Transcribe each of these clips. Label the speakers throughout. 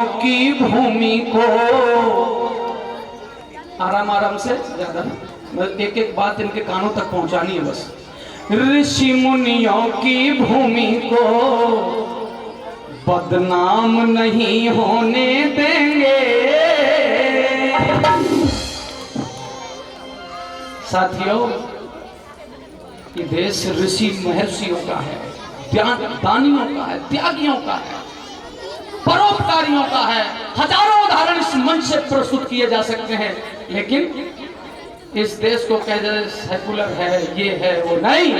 Speaker 1: की भूमि को आराम आराम से, ज्यादा ना, एक एक बात इनके कानों तक पहुंचानी है बस। ऋषि मुनियों की भूमि को बदनाम नहीं होने देंगे। साथियों, ये देश ऋषि महर्षियों का है, दानियों का है, त्यागियों का है, परोपकारियों का है। हजारों उदाहरण इस मंच से प्रस्तुत किए जा सकते हैं, लेकिन इस देश को कह जाए सेकुलर है, ये है, वो नहीं।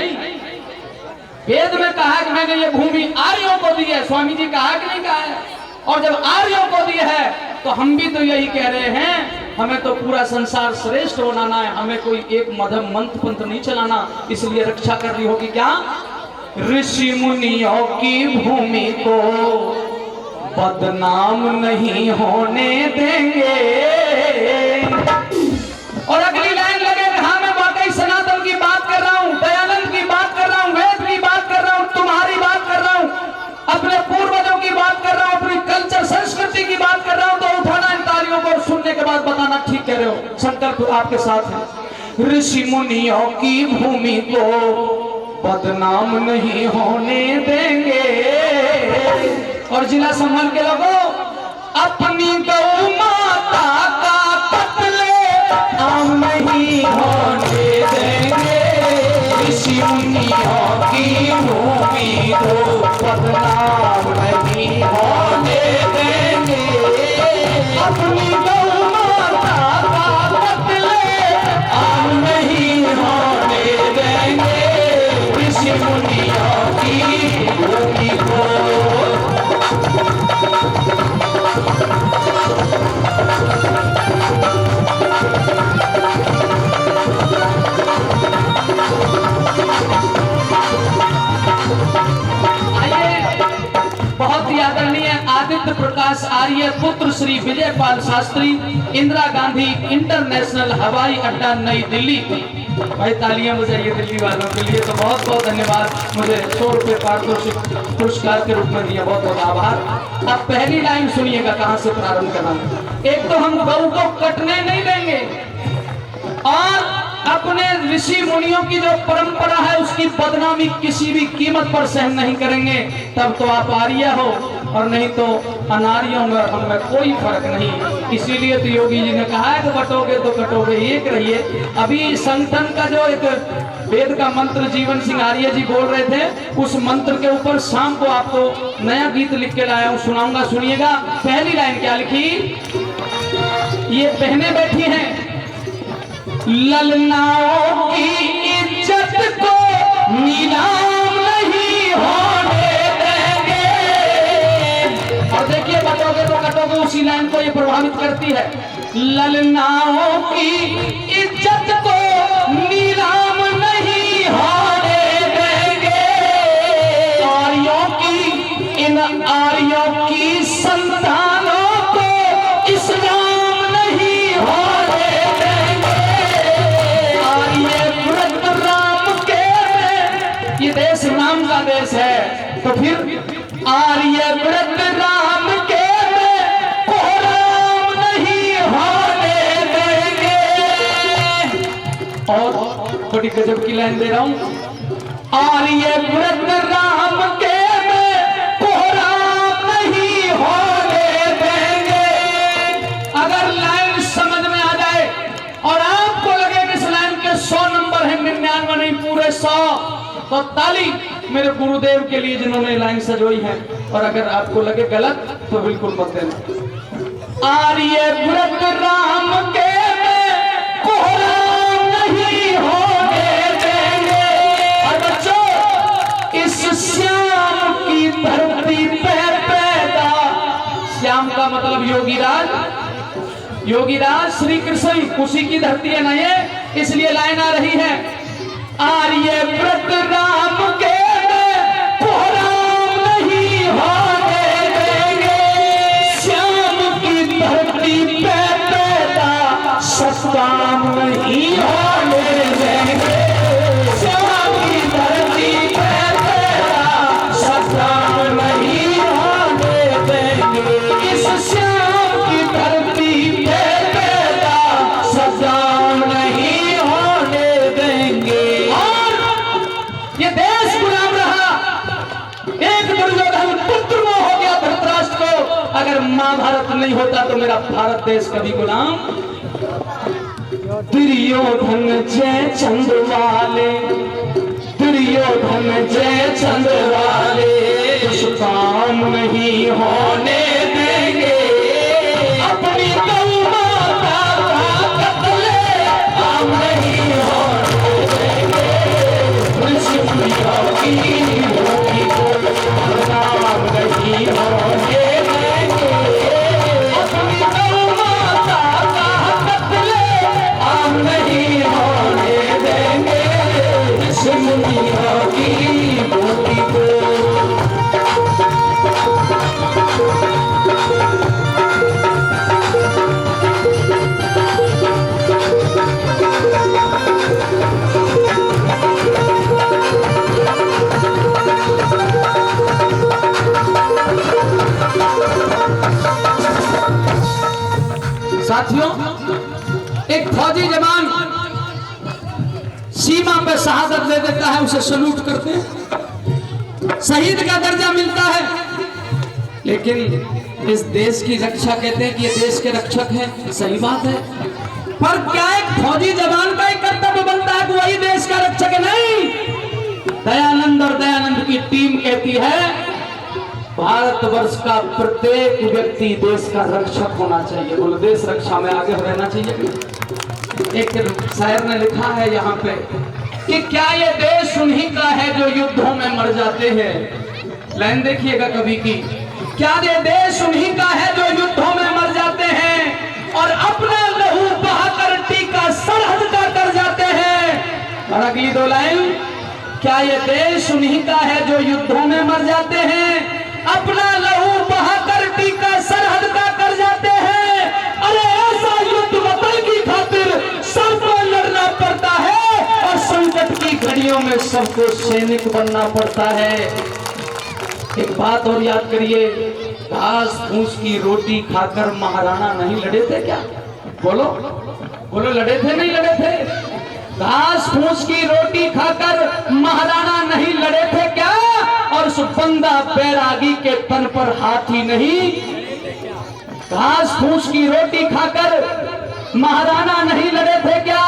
Speaker 1: वेद में कहा कि मैंने ये भूमि आर्यों को दी है, स्वामी जी कहा कि नहीं कहा है? और जब आर्यों को दी है तो हम भी तो यही कह रहे हैं, हमें तो पूरा संसार श्रेष्ठ बनाना है, हमें कोई एक मध्यम मंत्र पंथ नहीं चलाना, इसलिए रक्षा करनी होगी। क्या? ऋषि मुनियों की भूमि को बदनाम नहीं होने देंगे। और अगली लाइन लगे, हाँ मैं वाकई सनातन की बात कर रहा हूँ, दयानंद की बात कर रहा हूँ, वेद की बात कर रहा हूँ, तुम्हारी बात कर रहा हूँ, अपने पूर्वजों की बात कर रहा हूँ, अपनी कल्चर संस्कृति की बात कर रहा हूँ, तो उठाना इन तालियों को, सुनने के बाद बताना ठीक कह रहे हो, संकल्प आपके साथ है। ऋषि मुनियों की भूमि को बदनाम नहीं होने देंगे। और जिला संभल के लोगों, अपनी गौ माता का कत्ले आम नहीं होने देंगे। ऋषि मुनियों की भूमि को बदनाम नहीं होने देंगे। अपनी गौ माता का कत्ले आम नहीं होने देंगे। ऋषि मुनियों की भूमि को बहुत ही आदरणीय आदित्य प्रकाश आर्य पुत्र श्री विजयपाल शास्त्री, इंदिरा गांधी इंटरनेशनल हवाई अड्डा नई दिल्ली। भाई तालियां बजाइए दिल्ली वालों के लिए। तो बहुत बहुत धन्यवाद, मुझे 100 रुपये पारितोषिक पुरस्कार के रूप में दिया, बहुत बहुत आभार। अब पहली लाइन सुनिएगा, कहां से प्रारंभ करना। एक तो हम गौ को कटने नहीं देंगे, और अपने ऋषि मुनियों की जो परंपरा है उसकी बदनामी किसी भी कीमत पर सहन नहीं करेंगे। तब तो आप आर्य हो, और नहीं तो अनार्यों में हमें कोई फर्क नहीं। इसीलिए तो योगी जी ने कहा है कि बटोगे तो कटोगे एक रहिए। अभी संगठन का जो एक वेद का मंत्र जीवन सिंह आर्य जी बोल रहे थे, उस मंत्र के ऊपर शाम को आपको नया गीत लिख के लाया हूं, सुनाऊंगा, सुनिएगा। पहली लाइन क्या लिखी? ये बहनें बैठी हैं, ललनाओं की इज्जत को नीलाम नहीं होने देंगे। और देखिए, बटोगे तो कटोगे, उसी लाइन को ये प्रभावित करती है। ललनाओं की इज्जत को नीलाम नहीं होने देंगे। आर्यों की, इन आर्यों की संतानों को इस्लाम नहीं होने देंगे। ये देश राम का देश है, तो फिर आर्य व्रत राम के में कोहराम नहीं होने देंगे। और थोड़ी गजब की लाइन दे रहा हूं, आर्य व्रत राम के में कोहराम नहीं होने देंगे। अगर लाइन समझ में आ जाए और आपको लगे कि इस लाइन के 100 नंबर है, 99 नहीं, पूरे 100, तो ताली मेरे गुरुदेव के लिए जिन्होंने लाइन सजोई है। और अगर आपको लगे गलत तो बिल्कुल मत देना। आर्य व्रत राम के में कोहराम नहीं होने देंगे। और बच्चों, इस श्याम की धरती पे पैदा, श्याम का मतलब योगीराज, योगीराज श्री कृष्ण, उसी की धरती है ना ये, इसलिए लाइन आ रही है, आर्य व्रत राम के में कोहराम नहीं होने देंगे। श्याम की धरती पे पैदा सत्काम नहीं होने देंगे। श्याम की धरती पे पैदा सत्काम नहीं होने देंगे। इस अगर महाभारत नहीं होता तो मेरा भारत देश कभी गुलाम। दुर्योधन जय चंद वाले, दुर्योधन जय चंद वाले, कुछ काम नहीं होने देंगे, अपनी गौ माता का कत्ले आम नहीं होने देंगे, दुश्मनों की भूमि को बदनाम नहीं होने देंगे, अपनी गौ माता का कत्ले आम नहीं होने देंगे, दुश्मनों की भूमि को। साथियों, एक फौजी जवान सीमा पे शहादत दे देता है, उसे सल्यूट करते हैं, शहीद का दर्जा मिलता है। लेकिन इस देश की रक्षा कहते हैं कि ये देश के रक्षक हैं, सही बात है, पर क्या एक फौजी जवान का एक कर्तव्य बनता है कि वही देश का रक्षक है? नहीं। दयानंद और दयानंद की टीम कहती है भारतवर्ष का प्रत्येक व्यक्ति देश का रक्षक होना चाहिए। बोलो, देश रक्षा में आगे रहना चाहिए। एक शायर ने लिखा है यहाँ पे कि क्या ये देश उन्हीं का है जो युद्धों में मर जाते हैं। लाइन देखिएगा कवि की, क्या ये देश उन्हीं का है जो युद्धों में मर जाते हैं और अपना लहू बहाकर टीका सरहद का कर जाते हैं। और अगली दो लाइन, क्या ये देश उन्हीं का है जो युद्धों में मर जाते हैं, अपना लहू बहाकर टीका सरहद का कर जाते हैं। अरे ऐसा युद्ध वतन की खातिर सबको लड़ना पड़ता है और संकट की घड़ियों में सबको सैनिक बनना पड़ता है। एक बात और याद करिए, घास फूस की रोटी खाकर महाराणा नहीं लड़े थे क्या? बोलो बोलो, लड़े थे नहीं लड़े थे? घास फूस की रोटी खाकर महाराणा नहीं लड़े थे क्या? और उस बंदा बैरागी के तन पर हाथी नहीं? घास फूस की रोटी खाकर महाराणा नहीं लड़े थे क्या?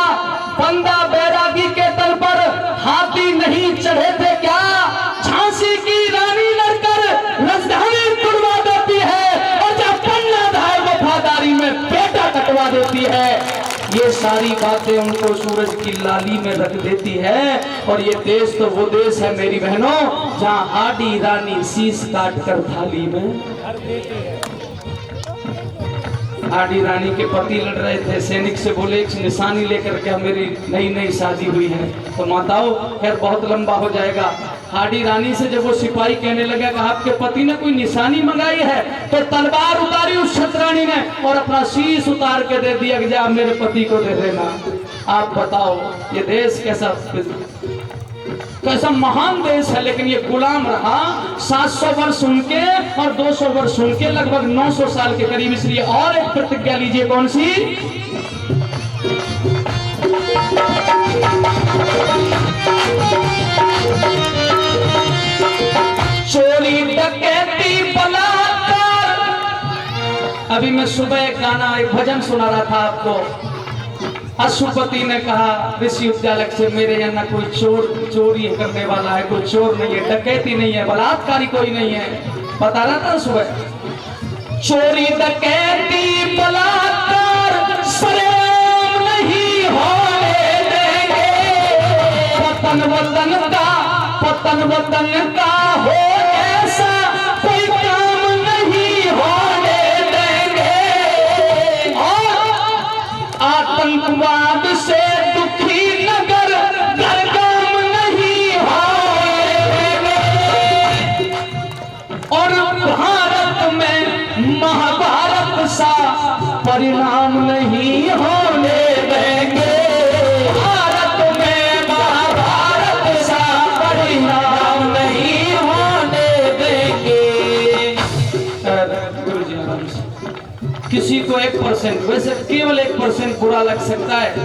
Speaker 1: बंदा बैरागी के तन पर हाथी नहीं चढ़े थे क्या? झांसी की रानी लड़कर राजधानी तुड़वा देती है और जब पन्ना धाय वफादारी में बेटा कटवा देती है। ये सारी बातें उनको सूरज की लाली में रख देती है। और ये देश तो वो देश है मेरी बहनों जहां हाडी रानी शीश काट कर थाली में। हाडी रानी के पति लड़ रहे थे, सैनिक से बोले एक निशानी लेकर के मेरी नई नई शादी हुई है। तो माताओं, खैर बहुत लंबा हो जाएगा। हाडी रानी से जब वो सिपाही कहने लगा कि आपके पति ने कोई निशानी मंगाई है, तो तलवार उतारी उस छतरानी ने और अपना शीश उतार के दे दिया कि जा मेरे पति को दे देना। आप बताओ ये देश कैसा महान देश है, लेकिन ये गुलाम रहा 700 वर्ष उनके और 200 वर्ष उनके, लगभग 900 साल के करीब। इसलिए और एक प्रतिज्ञा लीजिए, कौन सी? चोरी डकैती बलात्कार। अभी मैं सुबह एक गाना, एक भजन सुना रहा था आपको। अशुपति ने कहा विश्वविद्यालय से, मेरे यहाँ ना कोई चोरी करने वाला है, कोई चोर नहीं है, डकैती नहीं है, बलात्कारी कोई नहीं है। बता रहा था सुबह, चोरी डकैती बलात्कार सरेआम नहीं होने देंगे, पतन वतन का हो ऐसा कोई काम नहीं होने देंगे। और आतंकवाद से दुखी नगर घरगाम नहीं होने देंगे। और भारत में महाभारत सा परिणाम नहीं होने देंगे। भारत में महाभारत सा परिणाम नहीं होने देंगे। किसी को 1%, वैसे केवल 1% बुरा लग सकता है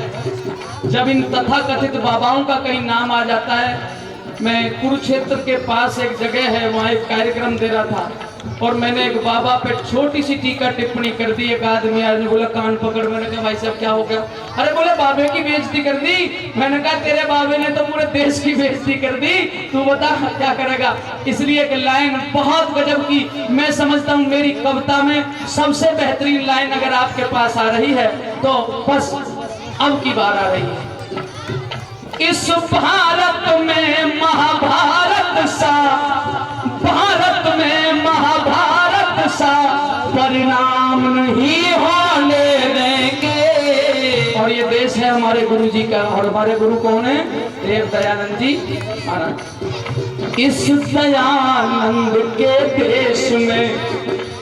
Speaker 1: जब इन तथाकथित बाबाओं का कहीं नाम आ जाता है। मैं कुरुक्षेत्र के पास एक जगह है, वहाँ एक कार्यक्रम दे रहा था। और मैंने एक बाबा पे छोटी सी टीका टिप्पणी कर दी। एक आदमी आज ने बोला कान पकड़, मैंने कहा भाई साहब क्या हो गया? अरे बोले बाबे की बेइज्जती कर दी। मैंने कहा तेरे बाबे ने तो पूरे देश की बेइज्जती कर दी, तू बता क्या करेगा। इसलिए एक लाइन बहुत गजब की, मैं समझता हूँ मेरी कविता में सबसे बेहतरीन लाइन अगर आपके पास आ रही है तो बस अब की बार आ रही है। इस भारत में महाभारत सा, भारत में महाभारत सा परिणाम नहीं होने देंगे। और ये देश है हमारे गुरु जी का, और हमारे गुरु कौन है? देव दयानंद जी महाराज। इस दयानंद के देश में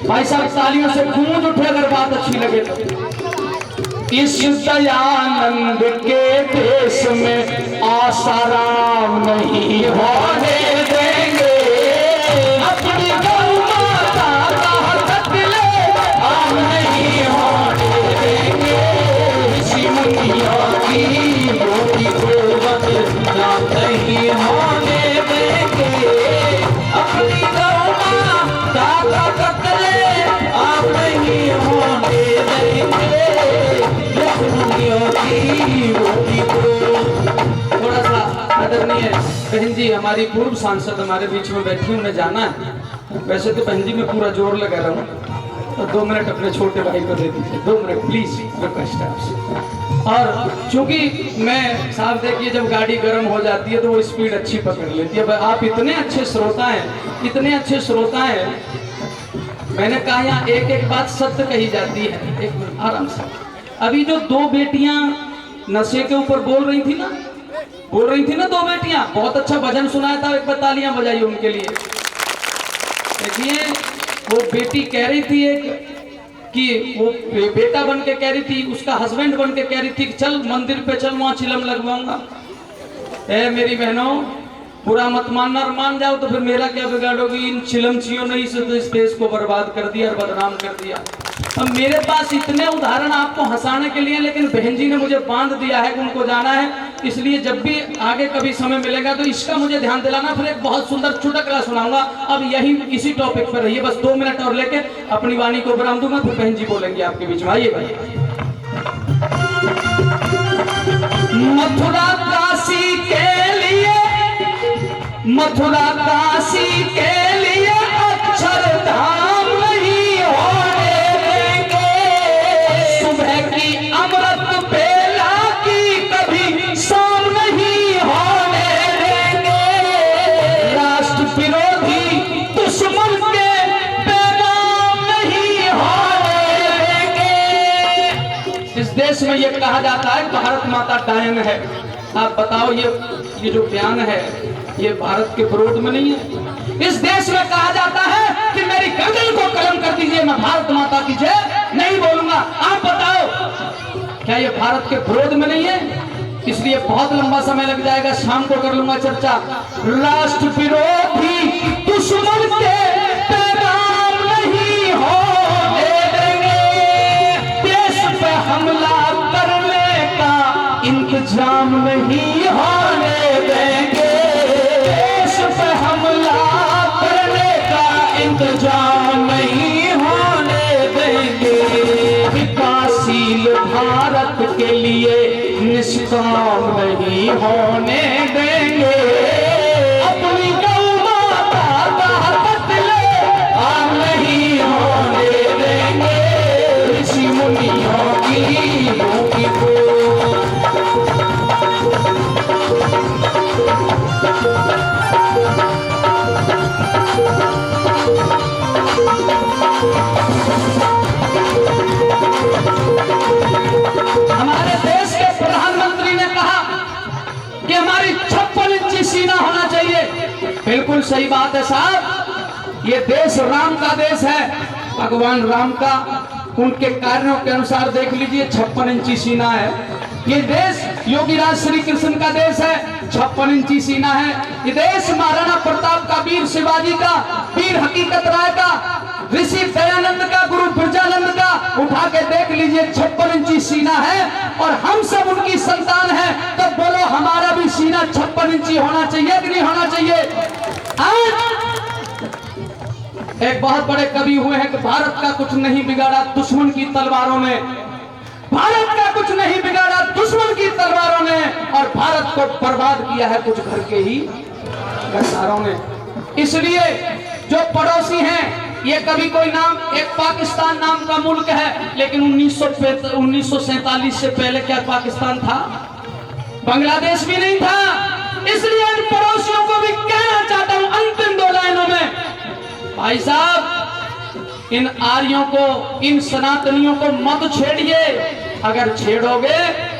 Speaker 1: भाई साहब तालियों से गूंज उठे अगर बात अच्छी लगे तो। इस दयानंद के देश में आसाराम नहीं होने देंगे। अपनी गौ माता का कत्ल आम नहीं होने देंगे। ऋषि मुनियों की बोली को बदनाम नहीं होने देंगे। अपनी गौ माता का कत्ल आम नहीं होने देंगे। थोड़ा सा आदरणीय बहन जी हमारी पूर्व सांसद हमारे बीच में बैठी, उन्हें जाना है। वैसे तो बहन जी मैं पूरा जोर लगा रहा हूँ, तो 2 मिनट अपने छोटे भाई को दे दीजिए, 2 मिनट प्लीज, रिक्वेस्ट है आपसे। और चूंकि मैं साहब देखिए जब गाड़ी गर्म हो जाती है तो वो स्पीड अच्छी पकड़ लेती है। आप इतने अच्छे श्रोता हैं, इतने अच्छे श्रोता हैं। मैंने कहा यहाँ एक एक बात सत्य कही जाती है। एक मिनट आराम से। अभी जो 2 बेटियां नशे के ऊपर बोल रही थी ना 2 बेटियां, बहुत अच्छा भजन सुनाया था, एक बार तालियां बजाइए उनके लिए। देखिए वो बेटी कह रही थी एक कि वो बेटा बन के कह रही थी, उसका हस्बैंड बन के कह रही थी कि चल मंदिर पे चल, वहां चिलम लगवाऊंगा। मेरी बहनों बुरा मत मानना, और मान जाओ तो फिर मेरा क्या बिगाड़ोगी। इन चिलमचियों ने इस देश को बर्बाद कर दिया और बदनाम कर दिया। अब मेरे पास इतने उदाहरण आपको हंसाने के लिए, लेकिन बहन जी ने मुझे बांध दिया है कि उनको जाना है, इसलिए जब भी आगे कभी समय मिलेगा तो इसका मुझे ध्यान दिलाना। फिर एक बहुत सुंदर चुटकुला सुनाऊंगा। अब यही इसी टॉपिक पर रहिए, बस 2 मिनट और लेके अपनी वाणी को विराम दूंगा, फिर बहन जी बोलेंगे आपके बीच में। आइए भाई। मथुरा काशी के लिए, मथुरा काशी के लिए अक्षरधाम नहीं होने देंगे। सुबह की अमृत बेला की कभी शाम नहीं होने देंगे। राष्ट्र विरोधी दुश्मन के पैगाम नहीं होने देंगे। इस देश में ये कहा जाता है भारत माता डायन है। आप बताओ ये जो बयान है ये भारत के विरोध में नहीं है। इस देश में कहा जाता है कि मेरी गर्दन को कलम कर दीजिए, मैं भारत माता की जय नहीं बोलूंगा। आप बताओ क्या ये भारत के विरोध में नहीं है? इसलिए बहुत लंबा समय लग जाएगा, शाम को कर लूंगा चर्चा। राष्ट्र विरोधी दुश्मन के पैगाम नहीं होने देंगे। देश पे हमला करने का इंतजाम नहीं होने देंगे। इंतजाम नहीं होने देंगे। विकासशील भारत के लिए निष्काम नहीं होने देंगे। अपनी गौ माता का कत्ल आम नहीं होने देंगे। ऋषि मुनियों की भूमि को हमारे देश के प्रधानमंत्री ने कहा कि हमारी 56 इंची सीना होना चाहिए। बिल्कुल सही बात है साहब, ये देश राम का देश है, भगवान राम का। उनके कार्यों के अनुसार देख लीजिए 56 इंची सीना है। ये देश योगीराज श्री कृष्ण का देश है, 56 इंची सीना है। ये देश महाराणा प्रताप का, वीर शिवाजी का, वीर हकीकत राय का, ऋषि दयानंद का, गुरु बिरजानंद का, उठा के देख लीजिए 56 इंची सीना है। और हम सब उनकी संतान हैं, तो बोलो हमारा भी सीना 56 इंची होना चाहिए कि नहीं होना चाहिए? आज एक बहुत बड़े कवि हुए हैं कि भारत का कुछ नहीं बिगाड़ा दुश्मन की तलवारों ने, भारत का कुछ नहीं बिगाड़ा दुश्मन की तलवारों ने, और भारत को बर्बाद किया है कुछ घर के ही गद्दारों ने। इसलिए जो पड़ोसी हैं, ये कभी कोई नाम, एक पाकिस्तान नाम का मुल्क है, लेकिन 1947 से पहले क्या पाकिस्तान था? बांग्लादेश भी नहीं था। इसलिए इन पड़ोसियों को भी कहना चाहता हूं अंतिम 2 लाइनों में, भाई साहब इन आर्यों को, इन सनातनियों को मत छेड़िए। अगर छेड़ोगे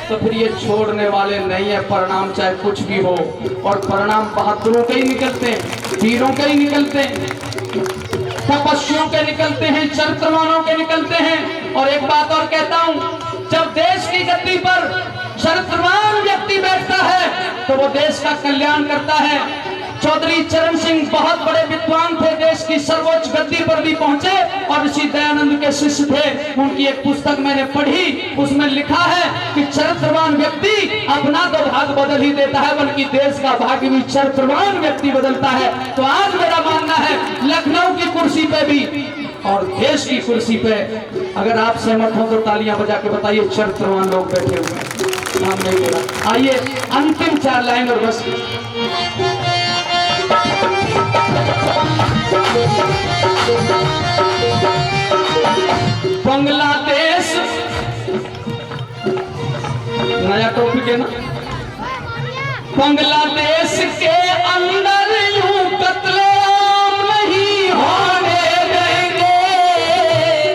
Speaker 1: तो फिर ये छोड़ने वाले नहीं है। परिणाम चाहे कुछ भी हो, और परिणाम बहादुरों के ही निकलते हैं, वीरों के ही निकलते हैं, तपस्वियों के निकलते हैं, चरित्रवानों के निकलते हैं। और एक बात और कहता हूं, जब देश की गद्दी पर चरित्रवान व्यक्ति बैठता है तो वो देश का कल्याण करता है। चौधरी चरण सिंह बहुत बड़े विद्वान थे, देश की सर्वोच्च गद्दी पर भी पहुंचे, और ऋषि दयानंद के शिष्य थे। उनकी एक पुस्तक मैंने पढ़ी, उसमें लिखा है कि चरित्रवान व्यक्ति अपना तो भाग बदल ही देता है, बल्कि देश का भाग्य भी चरित्रवान व्यक्ति बदलता है। तो आज मेरा मानना है, लखनऊ की कुर्सी पे भी और देश की कुर्सी पे अगर आप सहमत हो तो तालियां बजा के बताइए, चरित्रवान लोग बैठे हुए हैं। नाम नहीं बोला। आइए अंतिम 4 लाइन और बस। बांग्लादेश नया टॉपिक है ना, बांग्लादेश के अंदर यूं कत्लेआम नहीं होने देंगे।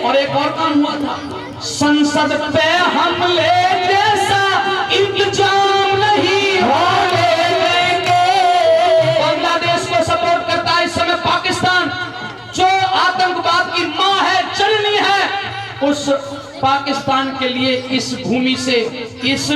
Speaker 1: और एक और काम हुआ था, संसद पे हमले जैसा इंतजाम नहीं होने देंगे। बांग्लादेश को सपोर्ट करता है इस समय पाकिस्तान, जो आतंकवाद की मां है, चलनी है। उस पाकिस्तान के लिए इस भूमि से, इस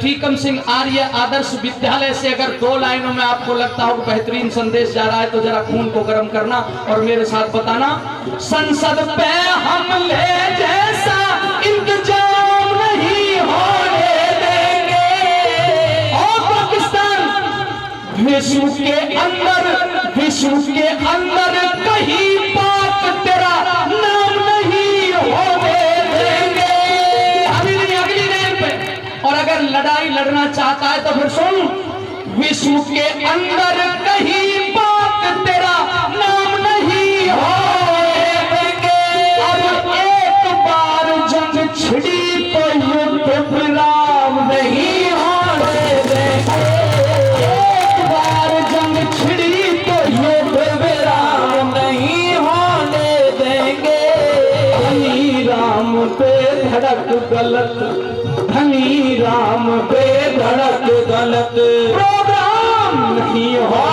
Speaker 1: ठीकम सिंह आर्य आदर्श विद्यालय से अगर 2 लाइनों में आपको लगता हो कि बेहतरीन संदेश जा रहा है तो जरा खून को गर्म करना और मेरे साथ बताना, संसद पे हमले जैसा इंतजाम नहीं होने देंगे। और पाकिस्तान विश्व के अंदर कहीं पाक तेरा नाम नहीं होने देंगे। अगली रेल पे। और अगर लड़ाई लड़ना चाहता है तो फिर सुन, विश्व के अंदर कहीं पाक तेरा नाम नहीं होने देंगे। अब एक बार जंग छिड़ी तो युद्ध विराम नहीं होने देंगे। एक बार जंग छिड़ी तो युद्ध विराम नहीं होने देंगे। धनी राम पे धड़क गलत, धनी राम पे धड़क गलत प्रोग्राम नहीं हो